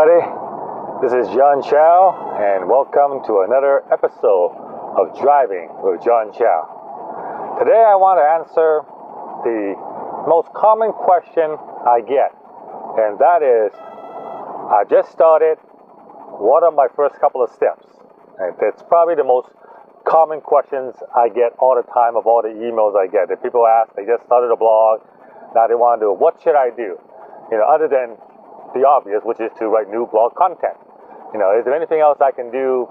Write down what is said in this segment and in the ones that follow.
everybody. This is Chow, and welcome to another episode of Driving with Chow. Today I want to answer the most common question I get, and that is, I just started, what are my first couple of steps? And it's probably the most common questions I get all the time of all the emails I get. That people ask, they just started a blog, now they want to do, what should I do? Other than the obvious, which is to write new blog content. Is there anything else I can do,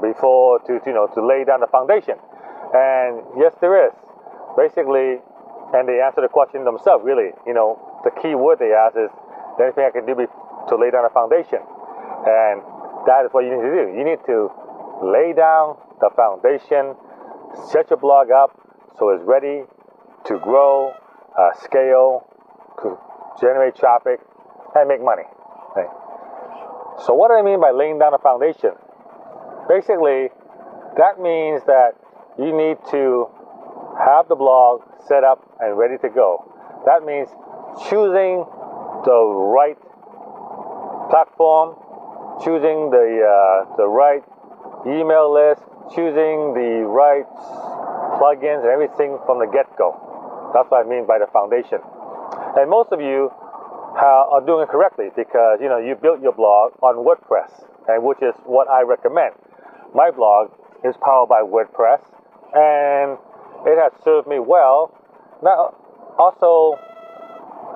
before to lay down the foundation? And yes, there is. Basically, and they answer the question themselves, really. The key word they ask is, is there anything I can do to lay down a foundation? And that is what you need to do. You need to lay down the foundation, set your blog up so it's ready to grow, scale, to generate traffic, and make money. Right? So what do I mean by laying down a foundation? Basically, that means that you need to have the blog set up and ready to go. That means choosing the right platform, choosing the right email list, choosing the right plugins and everything from the get-go. That's what I mean by the foundation. And most of you are doing it correctly because you built your blog on WordPress, and which is what I recommend. My blog is powered by WordPress, and it has served me well. Now, also,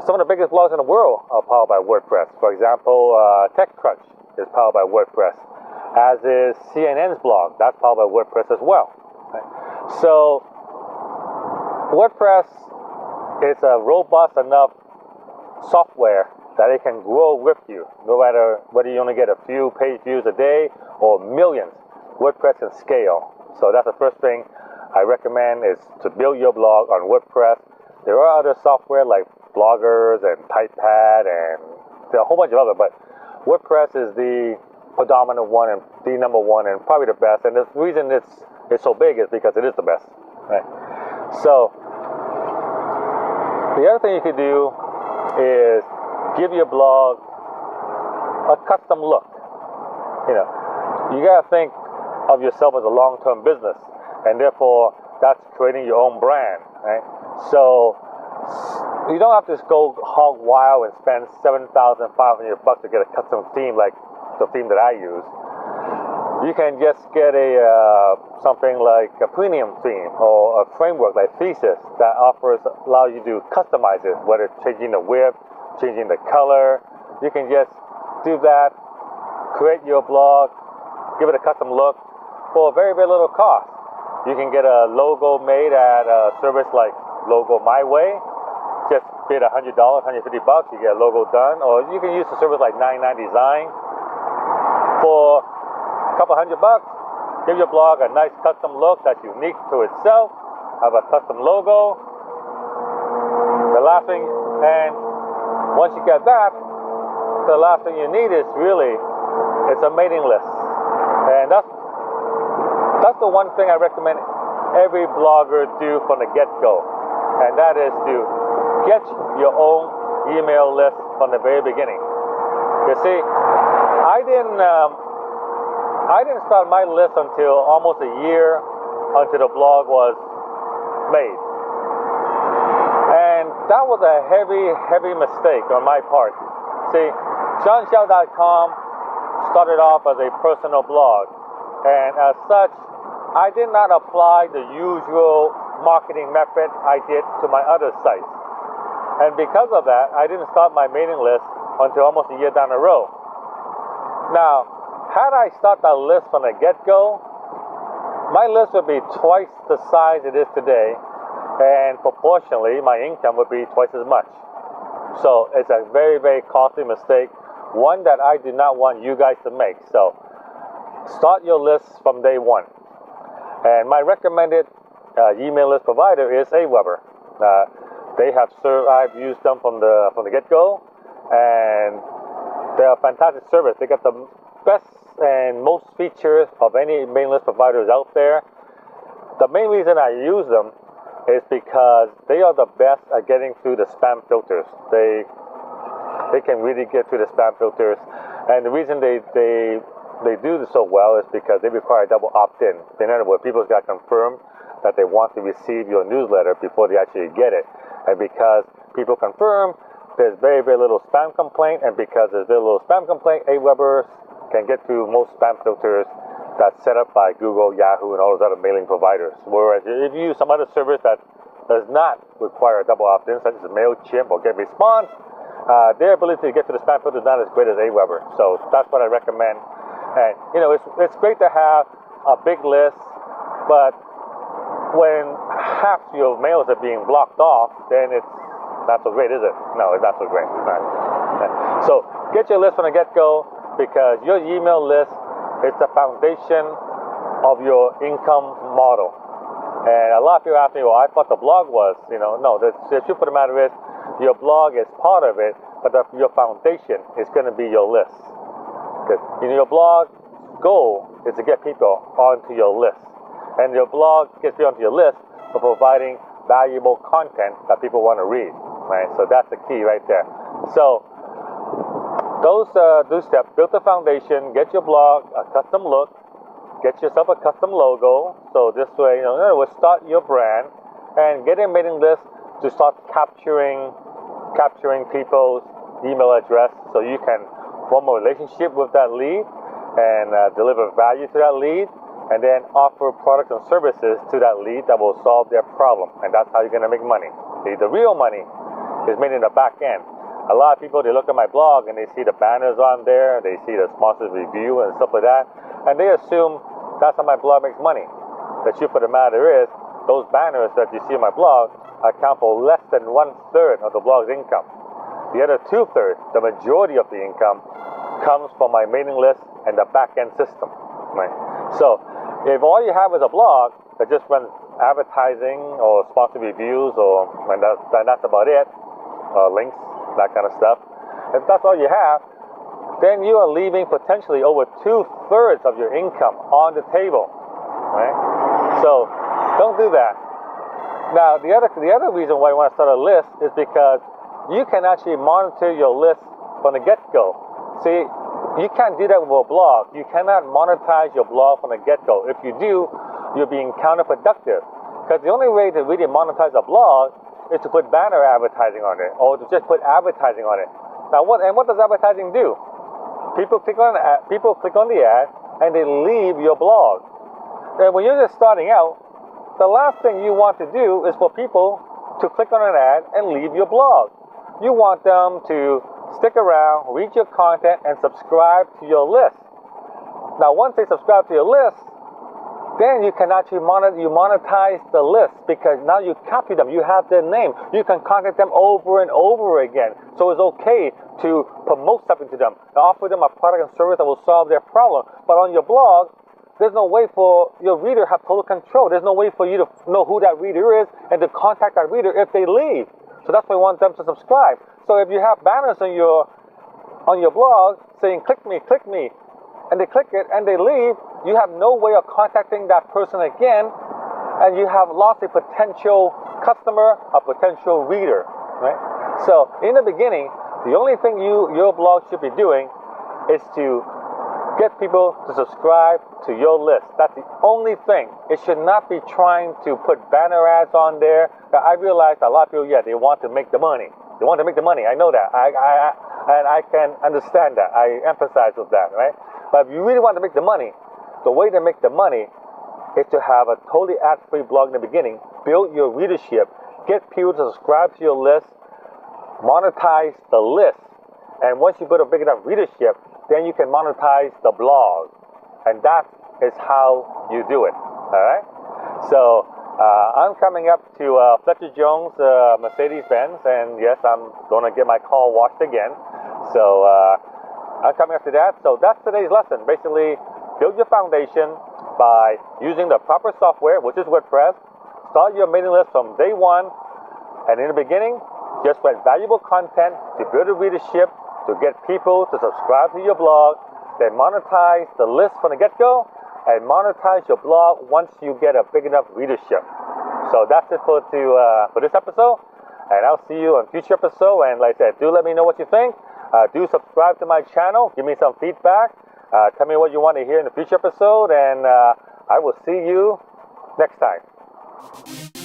some of the biggest blogs in the world are powered by WordPress. For example, TechCrunch is powered by WordPress, as is CNN's blog. That's powered by WordPress as well. Right? So, WordPress is a robust enough software that it can grow with you, no matter whether you only get a few page views a day or millions. WordPress can scale. So that's the first thing I recommend, is to build your blog on WordPress. There are other software like Bloggers and Typepad, and there are a whole bunch of other, but WordPress is the predominant one and the number one and probably the best. And the reason it's so big is because it is the best. Right? So the other thing you could do is give your blog a custom look. You gotta think of yourself as a long-term business, and therefore that's creating your own brand, right? So you don't have to go hog wild and spend $7,500 to get a custom theme like the theme that I use. You can just get something like a premium theme or a framework like Thesis that allows you to customize it, whether it's changing the width, changing the color. You can just do that, create your blog, give it a custom look for a very, very little cost. You can get a logo made at a service like Logo My Way. Just bid $100, $150, you get a logo done. Or you can use a service like 99 Design for a couple $100. Give your blog a nice custom look that's unique to itself. Have a custom logo. The last thing, and once you get that, the last thing you need is really, it's a mailing list. And that's the one thing I recommend every blogger do from the get-go. And that is to get your own email list from the very beginning. You see, I didn't start my list until almost a year until the blog was made. And that was a heavy, heavy mistake on my part. See, JohnChow.com started off as a personal blog. And as such, I did not apply the usual marketing method I did to my other sites. And because of that, I didn't start my mailing list until almost a year down the road. Now, had I started that list from the get-go, my list would be twice the size it is today, and proportionally, my income would be twice as much. So it's a very, very costly mistake, one that I do not want you guys to make. So start your list from day one. And my recommended email list provider is Aweber. I've used them from the get-go, and they're a fantastic service. They got the best and most features of any mailing list providers out there. The main reason I use them is because they are the best at getting through the spam filters. They they can really get through the spam filters. And the reason they do this so well is because they require double opt-in. In other words, people's got to confirm that they want to receive your newsletter before they actually get it. And because people confirm, there's very, very little spam complaint. And because there's very little spam complaint, AWeber can get through most spam filters that's set up by Google, Yahoo, and all those other mailing providers. Whereas if you use some other service that does not require a double opt-in, such as MailChimp or GetResponse, their ability to get to the spam filter is not as great as AWeber. So that's what I recommend. And it's great to have a big list, but when half your mails are being blocked off, then it's not so great, is it? No, it's not so great. Right. So get your list from the get-go, because your email list is the foundation of your income model. And a lot of people ask me, well, I thought the blog was, no, the truth of the matter is your blog is part of it, but your foundation is going to be your list. Because your blog goal is to get people onto your list. And your blog gets people onto your list for providing valuable content that people want to read, right? So that's the key right there. So those steps: build the foundation, get your blog a custom look, get yourself a custom logo. So this way, in other words, start your brand and get a mailing list to start capturing people's email address, so you can form a relationship with that lead and deliver value to that lead, and then offer products and services to that lead that will solve their problem. And that's how you're going to make money. The real money is made in the back end. A lot of people, they look at my blog and they see the banners on there, they see the sponsored review and stuff like that, and they assume that's how my blog makes money. The truth of the matter is, those banners that you see on my blog account for less than 1/3 of the blog's income. The other 2/3, the majority of the income, comes from my mailing list and the back-end system. Right? So if all you have is a blog that just runs advertising or sponsored reviews, and that's about it, links, that kind of stuff, if that's all you have, then you are leaving potentially over 2/3 of your income on the table. Right? So don't do that. Now, the other reason why you want to start a list is because you can actually monitor your list from the get-go. See, you can't do that with a blog. You cannot monetize your blog from the get-go. If you do, you're being counterproductive. Because the only way to really monetize a blog is to put banner advertising on it, or to just put advertising on it. Now, what does advertising do? People click on the ad, and they leave your blog. And when you're just starting out, the last thing you want to do is for people to click on an ad and leave your blog. You want them to stick around, read your content, and subscribe to your list. Now, once they subscribe to your list, then you can actually monetize the list, because now you copy them. You have their name. You can contact them over and over again. So it's okay to promote something to them, offer them a product and service that will solve their problem. But on your blog, there's no way for your reader to have total control. There's no way for you to know who that reader is and to contact that reader if they leave. So that's why we want them to subscribe. So if you have banners on your blog saying click me, and they click it and they leave, you have no way of contacting that person again, and you have lost a potential customer, a potential reader, right? So in the beginning, the only thing your blog should be doing is to get people to subscribe to your list. That's the only thing. It should not be trying to put banner ads on there. I realize a lot of people, they want to make the money. They want to make the money. I know that. I can understand that. I empathize with that, right? But if you really want to make the money, the way to make the money is to have a totally ad-free blog in the beginning, build your readership, get people to subscribe to your list, monetize the list, and once you build a big enough readership, then you can monetize the blog. And that is how you do it, all right? So I'm coming up to Fletcher Jones Mercedes-Benz, and yes, I'm going to get my car washed again. So I'm coming up to that. So that's today's lesson. Basically, build your foundation by using the proper software, which is WordPress. Start your mailing list from day one. And in the beginning, just write valuable content to build a readership, to get people to subscribe to your blog, then monetize the list from the get-go, and monetize your blog once you get a big enough readership. So that's it for this episode, and I'll see you on future episode. And like I said, do let me know what you think. Do subscribe to my channel. Give me some feedback. Tell me what you want to hear in the future episode, and I will see you next time.